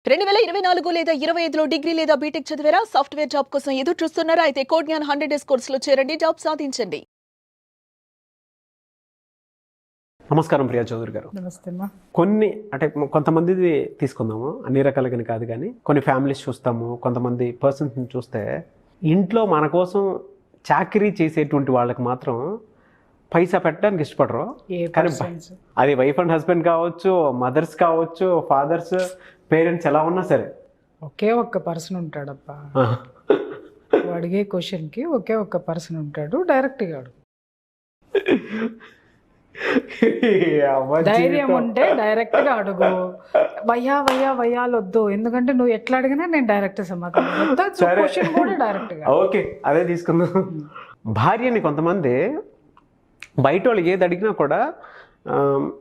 2024 లేదా 25లో డిగ్రీ లేదా బీటెక్ చదివారా? సాఫ్ట్‌వేర్ జాబ్ కోసం ఎదురు చూస్తున్నారా? అయితే కోడ్ జ్ఞాన్ 100 డేస్ కోర్సులో చేరండి, జాబ్ సాధించండి. నమస్కారం ప్రియా చౌదరి గారు. నమస్తే అమ్మా. కొన్ని అంటే కొంతమందిది తీసుకుందాము, అన్ని రకాలుగా కాదు, కానీ కొన్ని ఫ్యామిలీస్ చూస్తాము, కొంతమంది పర్సన్స్ని చూస్తే ఇంట్లో మన కోసం చాకరీ చేసేటువంటి వాళ్ళకి మాత్రం పైసా పెట్టడానికి ఇష్టపడరు. కానీ అది వైఫ్ అండ్ హస్బెండ్ కావచ్చు, మదర్స్ కావచ్చు, ఫాదర్స్, పేరెంట్స్ ఎలా ఉన్నా సరే ఒకే ఒక్క పర్సన్ ఉంటాడప్పా. అడిగే క్వశ్చన్కి ఒకే ఒక్క పర్సన్ ఉంటాడు, డైరెక్ట్గా అడుగు. ధైర్యం ఉంటే డైరెక్ట్గా అడుగు. వయ్యాలొద్దు, ఎందుకంటే నువ్వు ఎట్లా అడిగినా నేను డైరెక్ట్ సమాధానం క్వశ్చన్ కూడా డైరెక్ట్గా. ఓకే, అదే తీసుకుందాం. భార్యని కొంతమంది బయట వాళ్ళు ఏది అడిగినా కూడా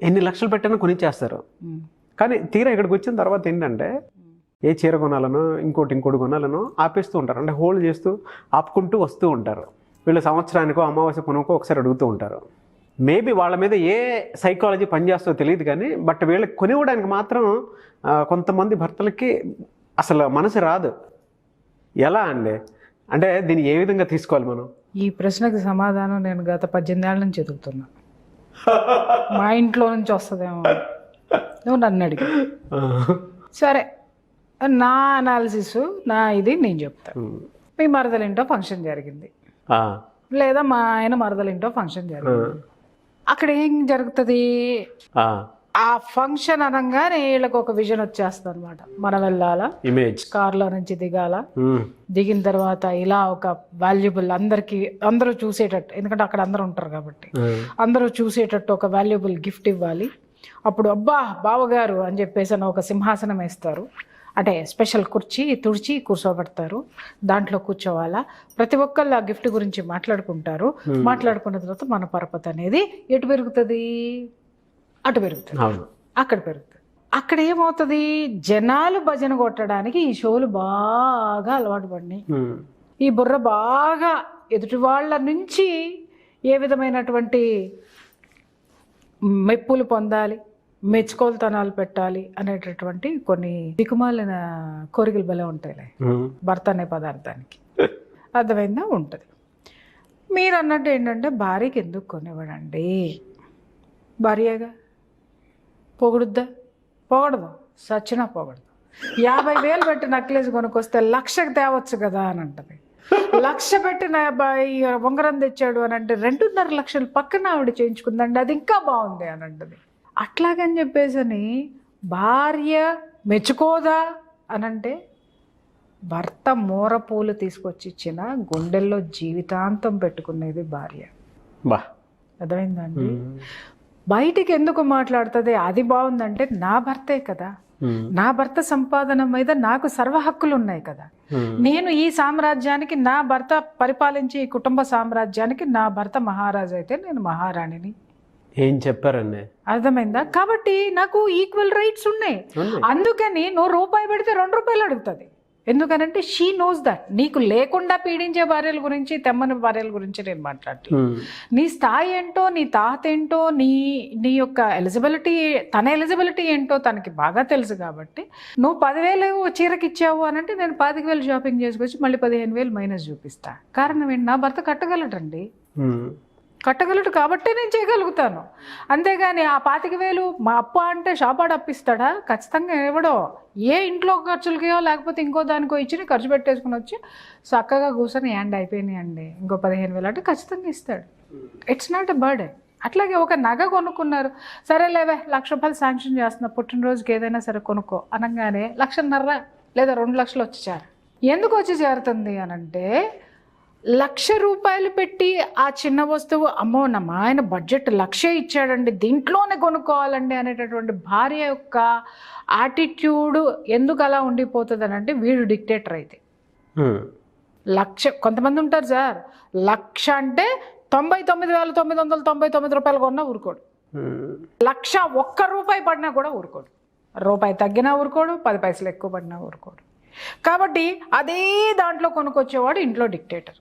ఎన్ని లక్షలు పెట్టినా కొనిచ్చేస్తారు. కానీ తీరా ఇక్కడికి వచ్చిన తర్వాత ఏంటంటే ఏ చీర కొనాలనో ఇంకోటి కొనాలనో ఆపేస్తూ ఉంటారు. అంటే హోల్డ్ చేస్తూ ఆపుకుంటూ వస్తూ ఉంటారు. వీళ్ళు సంవత్సరానికో అమావాస్య పునకో ఒకసారి అడుగుతూ ఉంటారు. మేబీ వాళ్ళ మీద ఏ సైకాలజీ పనిచేస్తుందో తెలియదు, కానీ బట్ వీళ్ళకి కొనివ్వడానికి మాత్రం కొంతమంది భర్తలకి అసలు మనసు రాదు. ఎలా అండి? అంటే దీన్ని ఏ విధంగా తీసుకోవాలి మనం? ఈ ప్రశ్నకు సమాధానం నేను గత 18 ఏళ్ళ నుంచి ఎదుగుతున్నా. మా ఇంట్లో నుంచి వస్తుందేమో, నువ్వు నన్ను అడిగి. సరే, నా అనాలిసిస్, నా ఇది నేను చెప్తాను. మీ మరదలింటో ఫంక్షన్ జరిగింది, లేదా మా ఆయన మరదలింటో ఫంక్షన్ జరిగింది. అక్కడ ఏం జరుగుతుంది? ఆ ఫంక్షన్ అనగానే వీళ్ళకి ఒక విజన్ వచ్చేస్తుంది అనమాట. మనం వెళ్ళాలా, ఇమేజ్, కార్లో నుంచి దిగాల, దిగిన తర్వాత ఇలా ఒక వాల్యుబుల్ అందరూ చూసేటట్టు, ఎందుకంటే అక్కడ అందరూ ఉంటారు కాబట్టి అందరూ చూసేటట్టు ఒక వాల్యుబుల్ గిఫ్ట్ ఇవ్వాలి. అప్పుడు అబ్బా బావగారు అని చెప్పేసి ఒక సింహాసనం వేస్తారు. అంటే స్పెషల్ కుర్చీ తుడిచి కూర్చోబెడతారు, దాంట్లో కూర్చోవాలా. ప్రతి ఒక్కళ్ళు ఆ గిఫ్ట్ గురించి మాట్లాడుకుంటారు. మాట్లాడుకున్న తర్వాత మన పరపతి అనేది ఎటు పెరుగుతుంది? అటు పెరుగుతుంది, అక్కడ పెరుగుతుంది. అక్కడ ఏమవుతుంది? జనాలు భజన కొట్టడానికి ఈ షోలు బాగా అలవాటు పడినాయి. ఈ బుర్ర బాగా ఎదుటి వాళ్ళ నుంచి ఏ విధమైనటువంటి మెప్పులు పొందాలి, మెచ్చుకోలుతనాలు పెట్టాలి అనేటటువంటి కొన్ని దిక్కుమాలిన కోరికలు భలే ఉంటాయిలే భర్త అనే పదార్థానికి. అర్థమైందా? ఉంటుంది. మీరు అన్నట్టు ఏంటంటే భార్యకి ఎందుకు కొనివ్వడండి? భార్యగా పొగుడుద్దా? పొగడదు, సచ్చినా పొగడదు. 50,000 పెట్టి నక్లెస్ కొనుక్కొస్తే 1,00,000కి తేవచ్చు కదా అని అంటది. 1,00,000 పెట్టి ఉంగరం తెచ్చాడు అని అంటే 2.5 లక్షలు పక్కన ఆవిడ చేయించుకుందండి, అది ఇంకా బాగుంది అని అంటది. అట్లాగని చెప్పేసి భార్య మెచ్చుకోదా అనంటే భర్త మూరపూలు తీసుకొచ్చి ఇచ్చిన గుండెల్లో జీవితాంతం పెట్టుకునేది భార్య. అర్థమైందండి? బయటికి ఎందుకు మాట్లాడుతుంది? అది బాగుందంటే నా భర్తే కదా, నా భర్త సంపాదన మీద నాకు సర్వ హక్కులు ఉన్నాయి కదా. నేను ఈ సామ్రాజ్యానికి, నా భర్త పరిపాలించే ఈ కుటుంబ సామ్రాజ్యానికి నా భర్త మహారాజు అయితే నేను మహారాణిని. ఏం చెప్పారండి? అర్థమైందా? కాబట్టి నాకు ఈక్వల్ రైట్స్ ఉన్నాయి. అందుకని నువ్వు రూపాయి పెడితే 2 రూపాయలు అడుగుతుంది. ఎందుకనంటే షీ నోస్ దట్. నీకు లేకుండా పీడించే భార్యల గురించి, తెమ్మని భార్యల గురించి నేను మాట్లాడుతూ, నీ స్థాయి ఏంటో, నీ తాత ఏంటో, నీ యొక్క ఎలిజిబిలిటీ, తన ఎలిజిబిలిటీ ఏంటో తనకి బాగా తెలుసు. కాబట్టి నువ్వు 10,000 చీరకి ఇచ్చావు అని అంటే నేను 25,000 షాపింగ్ చేసుకొచ్చి మళ్ళీ 15,000 మైనస్ చూపిస్తా. కారణం ఏంటి? నా భర్త కట్టగలటండి, కట్టగలడు కాబట్టి నేను చేయగలుగుతాను. అంతేగాని ఆ 25,000 మా అప్ప అంటే షాపాడు అప్పిస్తాడా? ఖచ్చితంగా ఇవ్వడో. ఏ ఇంట్లో ఖర్చులకో లేకపోతే ఇంకో దానికో ఇచ్చి ఖర్చు పెట్టేసుకుని వచ్చి చక్కగా కూర్చొని అయిపోయినాయి అండి ఇంకో 15,000 అంటే ఖచ్చితంగా ఇస్తాడు. It's not a burden. అట్లాగే ఒక నగ కొనుక్కున్నారు, సరేలేవే 1,00,000 రూపాయలు శాంక్షన్ చేస్తున్నా, పుట్టినరోజుకి ఏదైనా సరే కొనుక్కో అనగానే 1,50,000 లేదా 2 లక్షలు వచ్చి చేరు. ఎందుకు వచ్చి చేరుతుంది అనంటే 1,00,000 రూపాయలు పెట్టి ఆ చిన్న వస్తువు, అమ్మో మా ఆయన బడ్జెట్ 1,00,000 ఇచ్చాడండి, దీంట్లోనే కొనుక్కోవాలండి అనేటటువంటి భార్య యొక్క యాటిట్యూడ్ ఎందుకు అలా ఉండిపోతుంది అని అంటే వీడు డిక్టేటర్ అయితే. 1,00,000 కొంతమంది ఉంటారు సార్, 1,00,000 అంటే 99,999 రూపాయలు కొన్నా ఊరుకోడు. 1,00,000 ఒక్క రూపాయి పడినా కూడా ఊరుకోడు. రూపాయి తగ్గినా ఊరుకోడు, 10 పైసలు ఎక్కువ పడినా ఊరుకోడు. కాబట్టి అదే దాంట్లో కొనుక్కొచ్చేవాడు ఇంట్లో డిక్టేటర్.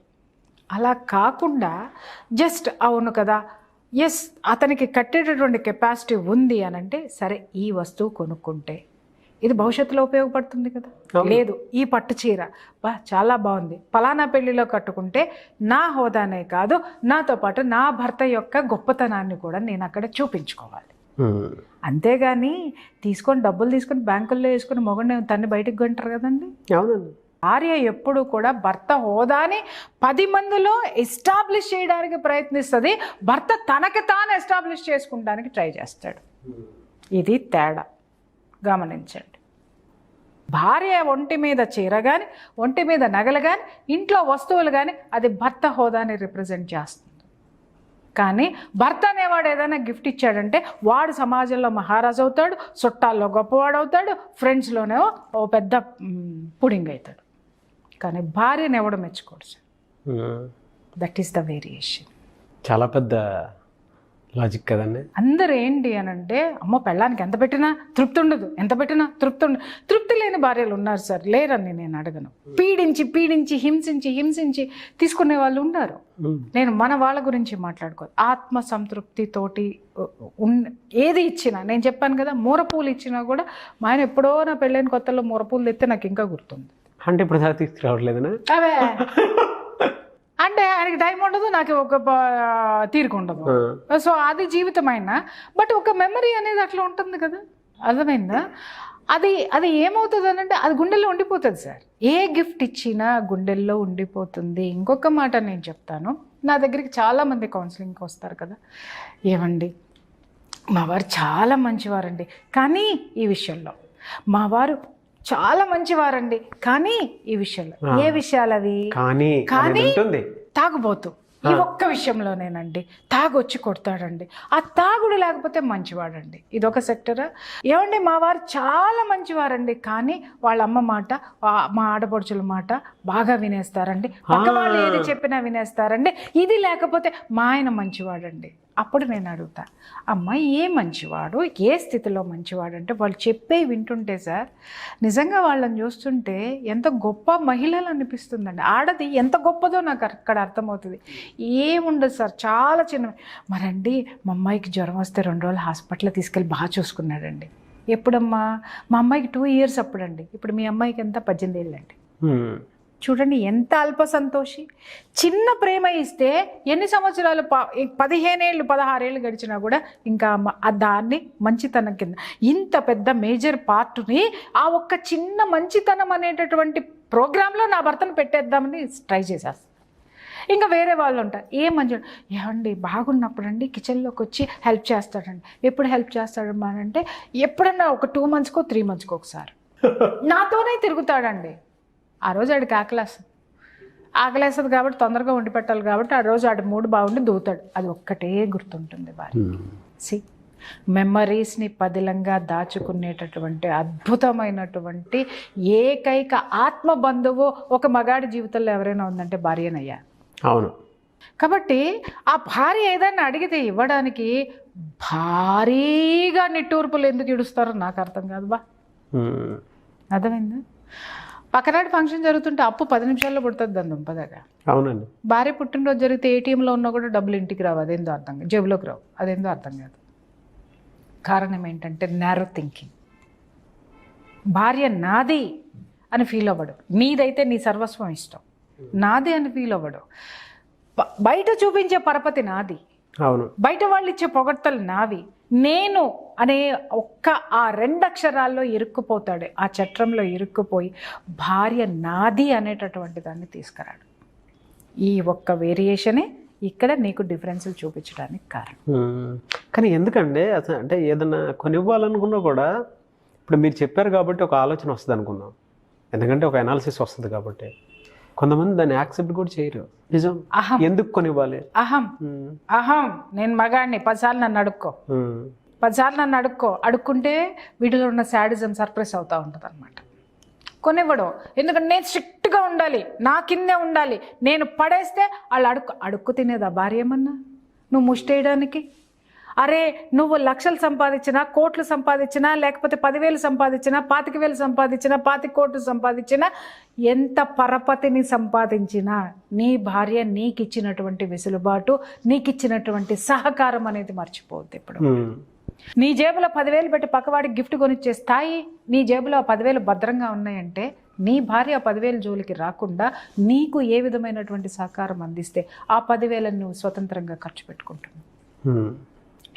అలా కాకుండా జస్ట్ అవును కదా, అతనికి కట్టేటటువంటి కెపాసిటీ ఉంది అని అంటే సరే ఈ వస్తువు కొనుక్కుంటే ఇది భవిష్యత్తులో ఉపయోగపడుతుంది కదా. లేదు, ఈ పట్టు చీర చాలా బాగుంది, పలానా పెళ్లిలో కట్టుకుంటే నా హోదానే కాదు, నాతో పాటు నా భర్త యొక్క గొప్పతనాన్ని కూడా నేను అక్కడ చూపించుకోవాలి. అంతేగాని డబ్బులు తీసుకొని బ్యాంకుల్లో వేసుకుని మొగుడిని తన్ని బయటకు కొంటారు కదండి. అవునండి. భార్య ఎప్పుడు కూడా భర్త హోదాని 10 మందిలో ఎస్టాబ్లిష్ చేయడానికి ప్రయత్నిస్తుంది, భర్త తనకి తాను ఎస్టాబ్లిష్ చేసుకుంటానికి ట్రై చేస్తాడు. ఇది తేడా గమనించండి. భార్య ఒంటి మీద చీర కానీ, ఒంటి మీద నగలు కానీ, ఇంట్లో వస్తువులు కానీ అది భర్త హోదాని రిప్రజెంట్ చేస్తుంది. కానీ భర్త అనేవాడు ఏదైనా గిఫ్ట్ ఇచ్చాడంటే వాడు సమాజంలో మహారాజు అవుతాడు, చుట్టాల్లో గొప్పవాడు అవుతాడు, ఫ్రెండ్స్లోనే ఓ పెద్ద పుడింగ్ అవుతాడు. కానీ భార్యను ఎవడు మెచ్చుకోడు sir. That is the variation. చాలా పెద్ద లాజిక్ కదండి. అందరూ ఏంటి అని అంటే, అమ్మో పెళ్ళానికి ఎంత పెట్టినా తృప్తి ఉండదు, ఎంత పెట్టినా తృప్తి లేని భార్యలు ఉన్నారు సార్. లేరని నేను అడగను. పీడించి హింసించి తీసుకునే వాళ్ళు ఉన్నారు. నేను మన వాళ్ళ గురించి మాట్లాడుకోదు. ఆత్మ సంతృప్తితోటి ఏది ఇచ్చినా, నేను చెప్పాను కదా, మూరపూలు ఇచ్చినా కూడా మా ఆయన ఎప్పుడో నా పెళ్ళైన కొత్తలో మూరపూలు తెస్తే నాకు ఇంకా గుర్తుంది. అంటే ఇప్పుడు దాకా తీసుకురావట్లేదనా? అవే అంటే ఆయనకి టైం ఉండదు, నాకు ఒక తీరిక ఉండదు. సో అది జీవితమైనా బట్ ఒక మెమరీ అనేది అట్లా ఉంటుంది కదా, అర్థమైందా? అది ఏమవుతుంది అని అంటే అది గుండెల్లో ఉండిపోతుంది సార్. ఏ గిఫ్ట్ ఇచ్చినా గుండెల్లో ఉండిపోతుంది. ఇంకొక మాట నేను చెప్తాను, నా దగ్గరికి చాలామంది కౌన్సిలింగ్కి వస్తారు కదా, ఏమండి మా వారు చాలా మంచివారండి కానీ ఈ విషయంలో, మా వారు చాలా మంచివారండి కానీ ఈ విషయంలో. ఏ విషయాలు అవి? కానీ తాగుబోతు ఈ ఒక్క విషయంలోనేనండి, తాగొచ్చి కొడతాడండి, ఆ తాగుడు లేకపోతే మంచివాడండి. ఇదొక సెక్టరా? ఏమండి మా వారు చాలా మంచివారండి కానీ వాళ్ళ అమ్మ మాట, మా ఆడపడుచుల మాట బాగా వినేస్తారండి, పక్క వాళ్ళు ఏది చెప్పినా వినేస్తారండి, ఇది లేకపోతే మా ఆయన మంచివాడండి. అప్పుడు నేను అడుగుతా, అమ్మాయి ఏ మంచివాడు, ఏ స్థితిలో మంచివాడు అంటే వాళ్ళు చెప్పే వింటుంటే సార్ నిజంగా వాళ్ళని చూస్తుంటే ఎంత గొప్ప మహిళలు అనిపిస్తుందండి. ఆడది ఎంత గొప్పదో నాకు అక్కడ అర్థమవుతుంది. ఏముండదు సార్, చాలా చిన్న. మరండి మా అమ్మాయికి జ్వరం వస్తే 2 రోజులు హాస్పిటల్ తీసుకెళ్ళి బాగా చూసుకున్నాడండి. ఎప్పుడమ్మా? మా అమ్మాయికి 2 years అప్పుడండి. ఇప్పుడు మీ అమ్మాయికి ఎంత? 18 ఏళ్ళండి. చూడండి ఎంత అల్ప సంతోషి. చిన్న ప్రేమ ఇస్తే ఎన్ని సంవత్సరాలు, 15 ఏళ్ళు 16 ఏళ్ళు గడిచినా కూడా ఇంకా దాన్ని మంచితనం కింద, ఇంత పెద్ద మేజర్ పార్ట్ని ఆ ఒక్క చిన్న మంచితనం అనేటటువంటి ప్రోగ్రాంలో నా భర్తను పెట్టేద్దామని ట్రై చేసేస్తాను. ఇంకా వేరే వాళ్ళు ఉంటారు, ఏ మంచి ఏమండి బాగున్నప్పుడు అండి కిచెన్లోకి వచ్చి హెల్ప్ చేస్తాడండి. ఎప్పుడు హెల్ప్ చేస్తాడమ్మా అంటే ఎప్పుడన్నా ఒక 2 monthsకో 3 monthsకో ఒకసారి నాతోనే తిరుగుతాడండి. ఆ రోజు ఆడికి ఆకలేస్తుంది కాబట్టి తొందరగా వండి పెట్టాలి కాబట్టి ఆ రోజు ఆడి మూడు బాగుండి దూతాడు. అది ఒక్కటే గుర్తుంటుంది వారి. మెమరీస్ని పదిలంగా దాచుకునేటటువంటి అద్భుతమైనటువంటి ఏకైక ఆత్మ బంధువు ఒక మగాడి జీవితంలో ఎవరైనా ఉందంటే భార్యనయ్యా. అవును. కాబట్టి ఆ భార్య ఏదైనా అడిగితే ఇవ్వడానికి భారీగా నిట్టూర్పులు ఎందుకు ఇడుస్తారో నాకు అర్థం కాదు బా. అర్థమైందా? పక్కనాటి ఫంక్షన్ జరుగుతుంటే అప్పు 10 నిమిషాల్లో పుడుతుంది దాని దుంపదగా. అవునండి. భార్య పుట్టినరోజు జరిగితే ఏటీఎంలో ఉన్నా కూడా డబ్బులు ఇంటికి రావు, అదేందో అర్థం కాదు, జేబులోకి రావు, అదేందో అర్థం కాదు. కారణం ఏంటంటే నారో థింకింగ్. భార్య నాది అని ఫీల్ అవ్వడు, నీదైతే నీ సర్వస్వం ఇష్టం, నాది అని ఫీల్ అవ్వడు. బయట చూపించే పరపతి నాది, అవును, బయట వాళ్ళు ఇచ్చే పొగడ్తలు నావి, నేను అనే ఒక్క ఆ 2 అక్షరాల్లో ఇరుక్కుపోతాడు, ఆ చట్రంలో ఇరుక్కుపోయి భార్య నాది అనేటటువంటి దాన్ని తీసుకురాడు. ఈ ఒక్క వేరియేషనే ఇక్కడ నీకు డిఫరెన్స్లు చూపించడానికి కారణం. కానీ ఎందుకంటే అసలు అంటే ఏదైనా కొనివ్వాలనుకున్నా కూడా ఇప్పుడు మీరు చెప్పారు కాబట్టి ఒక ఆలోచన వస్తుంది అనుకున్నాం, ఎందుకంటే ఒక అనాలిసిస్ వస్తుంది కాబట్టి. కొంతమంది దాన్ని యాక్సెప్ట్ కూడా చేయరు. నిజం. అహం. ఎందుకు కొనివ్వాలి? అహం నేను మగాడిని 10 సార్లు నన్ను అడుక్కో, 10 సార్లు నన్ను అడుక్కుంటే వీటిలో ఉన్న శాడిజం సర్ప్రెస్ అవుతూ ఉంటుంది అనమాట. కొనివ్వడం ఎందుకంటే నేను స్ట్రిక్ట్గా ఉండాలి, నా కిందే ఉండాలి, నేను పడేస్తే వాళ్ళు అడుక్కు తినేదా భార్య ఏమన్నా నువ్వు ముష్టేయడానికి? అరే నువ్వు లక్షలు సంపాదించినా, కోట్లు సంపాదించినా, లేకపోతే 10,000 సంపాదించినా, 25,000 సంపాదించినా, 25 కోట్లు సంపాదించినా, ఎంత పరపతిని సంపాదించినా నీ భార్య నీకు ఇచ్చినటువంటి వెసులుబాటు, నీకు ఇచ్చినటువంటి సహకారం అనేది మర్చిపోవద్దు. ఇప్పుడు నీ జేబులో 10,000 పెట్టి పక్కవాడికి గిఫ్ట్ కొనిచ్చే స్థాయి, నీ జేబులో 10,000 భద్రంగా ఉన్నాయంటే నీ భార్య 10,000 జోలికి రాకుండా నీకు ఏ విధమైనటువంటి సహకారం అందిస్తే ఆ 10,000 నువ్వు స్వతంత్రంగా ఖర్చు పెట్టుకుంటున్నావు.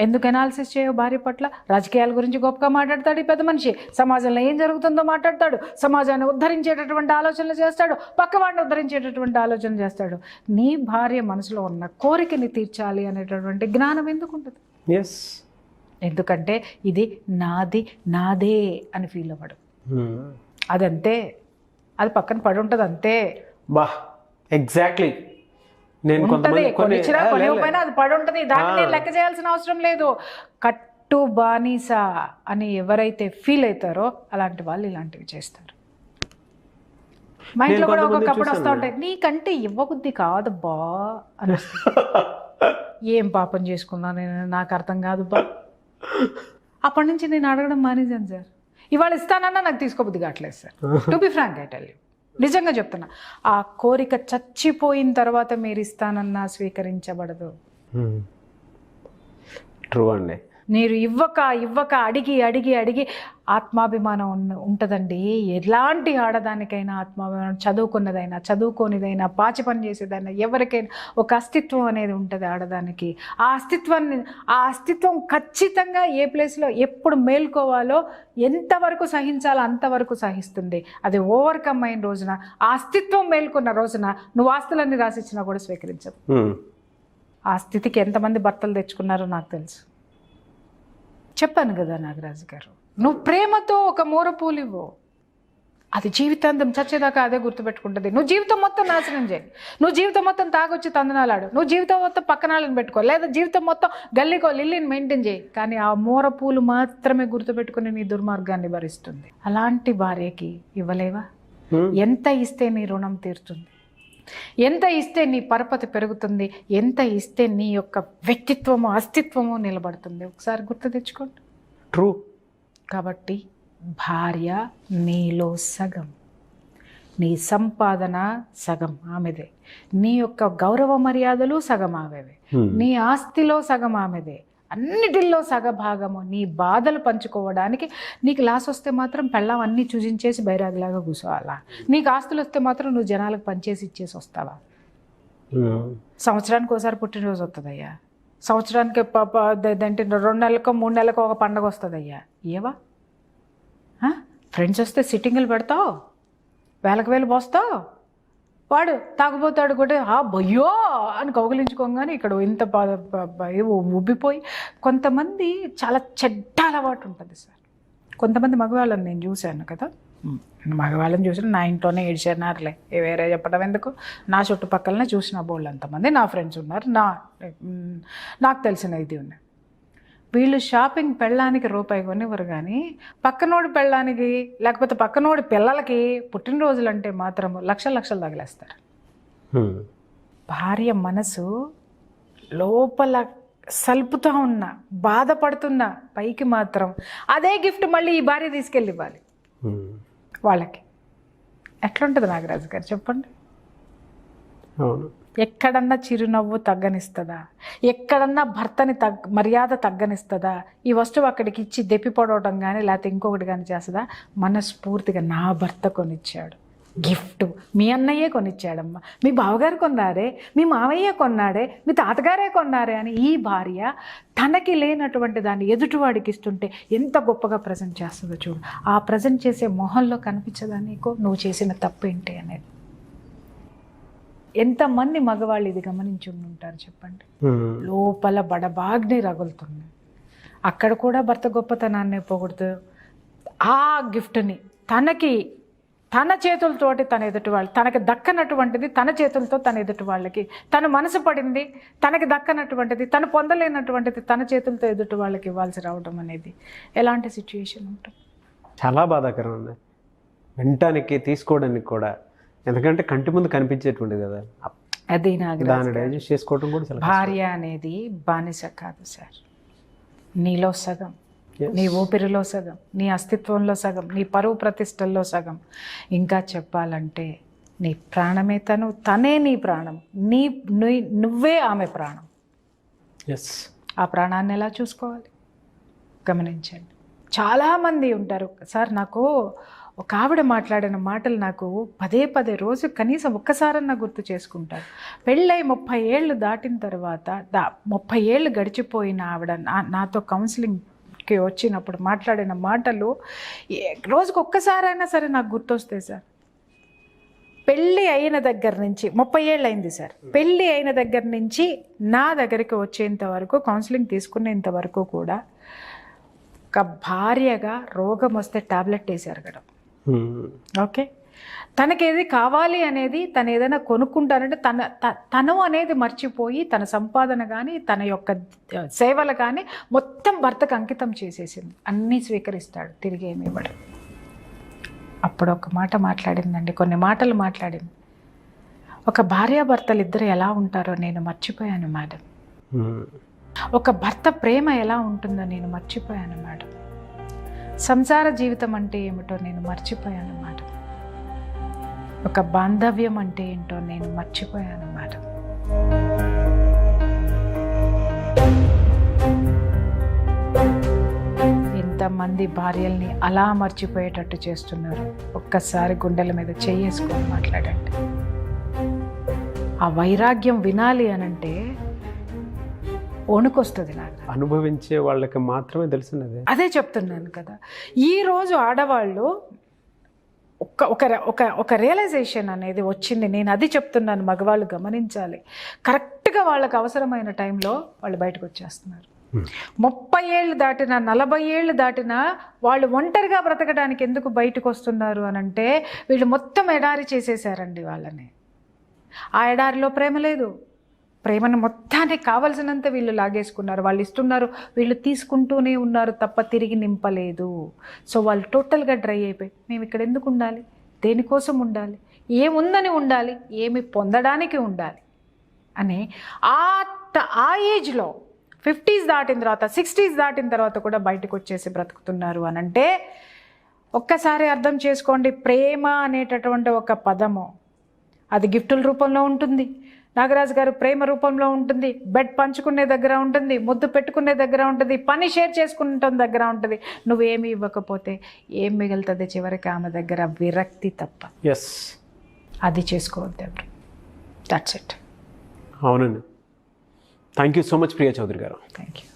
ఎందుకు అనాలిసిస్ చేయవు భార్య పట్ల? రాజకీయాల గురించి గొప్పగా మాట్లాడతాడు ఈ పెద్ద మనిషి, సమాజంలో ఏం జరుగుతుందో మాట్లాడతాడు, సమాజాన్ని ఉద్ధరించేటటువంటి ఆలోచనలు చేస్తాడు, పక్కవాడిని ఉద్ధరించేటటువంటి ఆలోచన చేస్తాడు. నీ భార్య మనసులో ఉన్న కోరికని తీర్చాలి అనేటటువంటి జ్ఞానం ఎందుకు ఉంటుంది? ఎస్, ఎందుకంటే ఇది నాదే అని ఫీల్ అవ్వడు. అదంతే, అది పక్కన పడి ఉంటుంది అంతే. బా ఎగ్జాక్ట్లీ. నేను కొనిచ్చినా కొనివ్వకపోయినా అది పడి ఉంటుంది. దాన్ని నేను లెక్క చేయాల్సిన అవసరం లేదు. కట్టు బానిస అని ఎవరైతే ఫీల్ అవుతారో అలాంటి వాళ్ళు ఇలాంటివి చేస్తారు. మా ఇంట్లో కూడా ఒకప్పుడు వస్తూ ఉంటాయి, నీకంటే ఇవ్వబుద్ధి కాదబ్బా అని. ఏం పాపం చేసుకున్నా నేను, నాకు అర్థం కాదు బా. అప్పటి నుంచి నేను అడగడం మానేశాను సార్. ఇవాళ ఇస్తానన్నా నాకు తీసుకోబుద్ధి కావట్లేదు sir. To be frank I tell you, నిజంగా చెప్తున్నా. ఆ కోరిక చచ్చిపోయిన తర్వాత మీరు ఇస్తానన్నా స్వీకరించబడదు. ట్రూ అండి. మీరు ఇవ్వక అడిగి ఆత్మాభిమానం ఉంటుందండి. ఎలాంటి ఆడదానికైనా ఆత్మాభిమానం, చదువుకున్నదైనా చదువుకోనిదైనా పాచి పని చేసేదైనా ఎవరికైనా ఒక అస్తిత్వం అనేది ఉంటుంది ఆడదానికి. ఆ అస్తిత్వం ఖచ్చితంగా ఏ ప్లేస్లో ఎప్పుడు మేల్కోవాలో, ఎంతవరకు సహించాలో అంతవరకు సహిస్తుంది. అది ఓవర్కమ్ అయిన రోజున, ఆ అస్తిత్వం మేల్కొన్న రోజున నువ్వు ఆస్తులన్నీ రాసిచ్చినా కూడా స్వీకరించదు. ఆ స్థితికి ఎంతమంది భర్తలు తెచ్చుకున్నారో నాకు తెలుసు. చెప్పాను కదా నాగరాజు గారు, నువ్వు ప్రేమతో ఒక మూరపూలు ఇవ్వు, అది జీవితాంతం చచ్చేదాకా అదే గుర్తుపెట్టుకుంటుంది. నువ్వు జీవితం మొత్తం నాశనం చేయి, నువ్వు జీవితం మొత్తం తాగొచ్చి తందనాలాడు, నువ్వు జీవితం మొత్తం పక్కనాళ్ళని పెట్టుకో, లేదా జీవితం మొత్తం గల్లీకో లిల్లీని మెయింటైన్ చేయి, కానీ ఆ మూరపూలు మాత్రమే గుర్తుపెట్టుకుని నీ దుర్మార్గాన్ని భరిస్తుంది. అలాంటి భార్యకి ఇవ్వలేవా? ఎంత ఇస్తే నీ రుణం తీరుతుంది? ఎంత ఇస్తే నీ పరపతి పెరుగుతుంది? ఎంత ఇస్తే నీ యొక్క వ్యక్తిత్వము, అస్తిత్వము నిలబడుతుంది? ఒకసారి గుర్తు తెచ్చుకోండి. ట్రూ. కాబట్టి భార్య నీలో సగం, నీ సంపాదన సగం ఆమెదే, నీ యొక్క గౌరవ మర్యాదలు సగం ఆమెవే, నీ ఆస్తిలో సగం ఆమెదే, అన్నిటిల్లో సగభాగము. నీ బాధలు పంచుకోవడానికి నీకు లాస్ వస్తే మాత్రం పెళ్ళాం అన్నీ చూసించేసి బైరాగిలాగా కూర్చోవాలా? నీకు ఆస్తులు వస్తే మాత్రం నువ్వు జనాలకు పనిచేసి ఇచ్చేసి వస్తావా? సంవత్సరానికి ఒకసారి పుట్టినరోజు వస్తుందయ్యా, సంవత్సరానికి 2 నెలలకో 3 నెలలకో ఒక పండగ వస్తుందయ్యా, ఏవా? ఫ్రెండ్స్ వస్తే సిట్టింగులు పెడతావు, వేలకు పోస్తావు, వాడు తాగుపోతాడు కూడా బొయ్యో అని కౌగిలించుకోగానే ఇక్కడ ఇంత ఉబ్బిపోయి. కొంతమంది చాలా చెడ్డ అలవాటు ఉంటుంది సార్. కొంతమంది మగవాళ్ళని నేను చూశాను కదా, మగవాళ్ళని చూసిన నా ఇంట్లోనే ఏడ్చారులే, వేరే చెప్పడం ఎందుకు, నా చుట్టుపక్కలనే చూసిన బోళ్ళు అంతమంది నా ఫ్రెండ్స్ ఉన్నారు, నాకు తెలిసిన ఇది ఉన్నాయి. వీళ్ళు షాపింగ్ పెళ్ళానికి రూపాయి కొనివ్వరు, కానీ పక్కనోడి పెళ్ళానికి లేకపోతే పక్కనోడి పిల్లలకి పుట్టినరోజులు అంటే మాత్రం లక్షలు తగిలేస్తారు. భార్య మనసు లోపల సల్పుతా ఉన్నా, బాధపడుతున్నా, పైకి మాత్రం అదే గిఫ్ట్ మళ్ళీ ఈ భార్య తీసుకెళ్ళి ఇవ్వాలి వాళ్ళకి. ఎట్లుంటుంది నాగరాజు గారు చెప్పండి? ఎక్కడన్నా చిరునవ్వు తగ్గనిస్తుందా? ఎక్కడన్నా భర్తని మర్యాద తగ్గనిస్తుందా? ఈ వస్తువు అక్కడికి ఇచ్చి దెప్పిపడవడం కానీ లేకపోతే ఇంకొకటి కానీ చేస్తుందా? మనస్ఫూర్తిగా నా భర్త కొనిచ్చాడు గిఫ్ట్, మీ అన్నయ్యే కొనిచ్చాడమ్మా, మీ బావగారు కొన్నారే, మీ మావయ్య కొన్నాడే, మీ తాతగారే కొన్నారే అని ఈ భార్య తనకి లేనటువంటి దాన్ని ఎదుటివాడికి ఇస్తుంటే ఎంత గొప్పగా ప్రజెంట్ చేస్తుందో చూడు. ఆ ప్రజెంట్ చేసే మొహంలో కనిపించదా నీకు నువ్వు చేసిన తప్పు ఏంటి అనేది? ఎంతమంది మగవాళ్ళు ఇది గమనించి ఉంటారు చెప్పండి? లోపల బడబాగ్ని రగులుతుంది. అక్కడ కూడా భర్త గొప్పతనాన్ని పొగుడుతూ ఆ గిఫ్ట్ని తన చేతులతోటి తన ఎదుటి వాళ్ళు, తనకి దక్కనటువంటిది తన చేతులతో తన ఎదుటి వాళ్ళకి, తను మనసు పడింది తనకి దక్కనటువంటిది, తను పొందలేనటువంటిది తన చేతులతో ఎదుటి వాళ్ళకి ఇవ్వాల్సి రావడం అనేది ఎలాంటి సిచ్యుయేషన్ ఉంటుంది? చాలా బాధాకరం ఉంది వినటానికి, తీసుకోవడానికి కూడా. ఎందుకంటే కంటి ముందు కనిపించేటువంటిది కదా అది. దాన్ని డైజెస్ట్ చేసుకోవడం కూడా చాలా. భార్య అనేది బానిస కాదు సార్. నీలో సగం, నీ ఊపిరిలో సగం, నీ అస్తిత్వంలో సగం, నీ పరువు ప్రతిష్టల్లో సగం. ఇంకా చెప్పాలంటే నీ ప్రాణమే తనే నీ ప్రాణం, నువ్వే ఆమె ప్రాణం. ఎస్. ఆ ప్రాణాన్ని ఎలా చూసుకోవాలి? గమనించండి. చాలామంది ఉంటారు సార్, నాకు ఒక ఆవిడ మాట్లాడిన మాటలు నాకు పదే పదే రోజు కనీసం ఒక్కసారన్నా గుర్తు చేసుకుంటారు. పెళ్ళై 30 ఏళ్ళు దాటిన తర్వాత 30 ఏళ్ళు గడిచిపోయిన ఆవిడ నాతో కౌన్సిలింగ్కి వచ్చినప్పుడు మాట్లాడిన మాటలు రోజుకు ఒక్కసారైనా సరే నాకు గుర్తొస్తాయి సార్. పెళ్ళి అయిన దగ్గర నుంచి 30 ఏళ్ళు అయింది సార్. పెళ్ళి అయిన దగ్గర నుంచి నా దగ్గరికి వచ్చేంత వరకు, కౌన్సిలింగ్ తీసుకునేంత వరకు కూడా ఒక భార్యగా రోగం వస్తే టాబ్లెట్ వేసి అరగడం. ఓకే, తనకేది కావాలి అనేది, తను ఏదైనా కొనుక్కుంటానంటే తను అనేది మర్చిపోయి తన సంపాదన కానీ తన యొక్క సేవలు కానీ మొత్తం భర్తకు అంకితం చేసేసింది. అన్నీ స్వీకరిస్తాడు, తిరిగి ఏమి ఇవ్వడు. అప్పుడు ఒక మాట మాట్లాడిందండి, కొన్ని మాటలు మాట్లాడింది. ఒక భార్యాభర్తలు ఇద్దరు ఎలా ఉంటారో నేను మర్చిపోయాను మేడం. ఒక భర్త ప్రేమ ఎలా ఉంటుందో నేను మర్చిపోయాను మేడం. సంసార జీవితం అంటే ఏమిటో నేను మర్చిపోయాను మేడం. ఒక బాంధవ్యం అంటే ఏంటో నేను మర్చిపోయాను మేడం. ఎంతమంది భార్యల్ని అలా మర్చిపోయేటట్టు చేస్తున్నారు. ఒక్కసారి గుండెల మీద చేసుకొని మాట్లాడండి. ఆ వైరాగ్యం వినాలి అనంటే వణుకొస్తుంది నాకు. అనుభవించే వాళ్ళకి మాత్రమే తెలిసినది. అదే చెప్తున్నాను కదా, ఈరోజు ఆడవాళ్ళు ఒక రియలైజేషన్ అనేది వచ్చింది. నేను అది చెప్తున్నాను, మగవాళ్ళు గమనించాలి. కరెక్ట్గా వాళ్ళకి అవసరమైన టైంలో వాళ్ళు బయటకు వచ్చేస్తున్నారు. 30 ఏళ్ళు దాటినా 40 ఏళ్ళు దాటినా వాళ్ళు ఒంటరిగా బ్రతకడానికి ఎందుకు బయటకు వస్తున్నారు అనంటే, వీళ్ళు మొత్తం ఎడారి చేసేసారండి వాళ్ళని. ఆ ఎడారిలో ప్రేమ లేదు. ప్రేమను మొత్తాన్ని కావలసినంత వీళ్ళు లాగేసుకున్నారు. వాళ్ళు ఇస్తున్నారు, వీళ్ళు తీసుకుంటూనే ఉన్నారు తప్ప తిరిగి నింపలేదు. సో వాళ్ళు టోటల్గా డ్రై అయిపోయి, మేము ఇక్కడ ఎందుకు ఉండాలి, దేనికోసం ఉండాలి, ఏముందని ఉండాలి, ఏమి పొందడానికి ఉండాలి అని ఆ ఏజ్లో 50s దాటిన తర్వాత 60s దాటిన తర్వాత కూడా బయటకు వచ్చేసి బ్రతుకుతున్నారు అనంటే ఒక్కసారి అర్థం చేసుకోండి. ప్రేమ అనేటటువంటి ఒక పదము అది గిఫ్టుల రూపంలో ఉంటుంది. నాగరాజు గారు ప్రేమ రూపంలో ఉంటుంది. బెడ్ పంచుకునే దగ్గర ఉంటుంది, ముద్దు పెట్టుకునే దగ్గర ఉంటుంది, పని షేర్ చేసుకుంటే దగ్గర ఉంటుంది. నువ్వేమి ఇవ్వకపోతే ఏం మిగులుతుంది చివరికి ఆమె దగ్గర? విరక్తి తప్ప. ఎస్, అది చేసుకోవద్దు ఎవరు. That's it. అవునండి. Thank you so much Priya Chowdary garu. Thank you.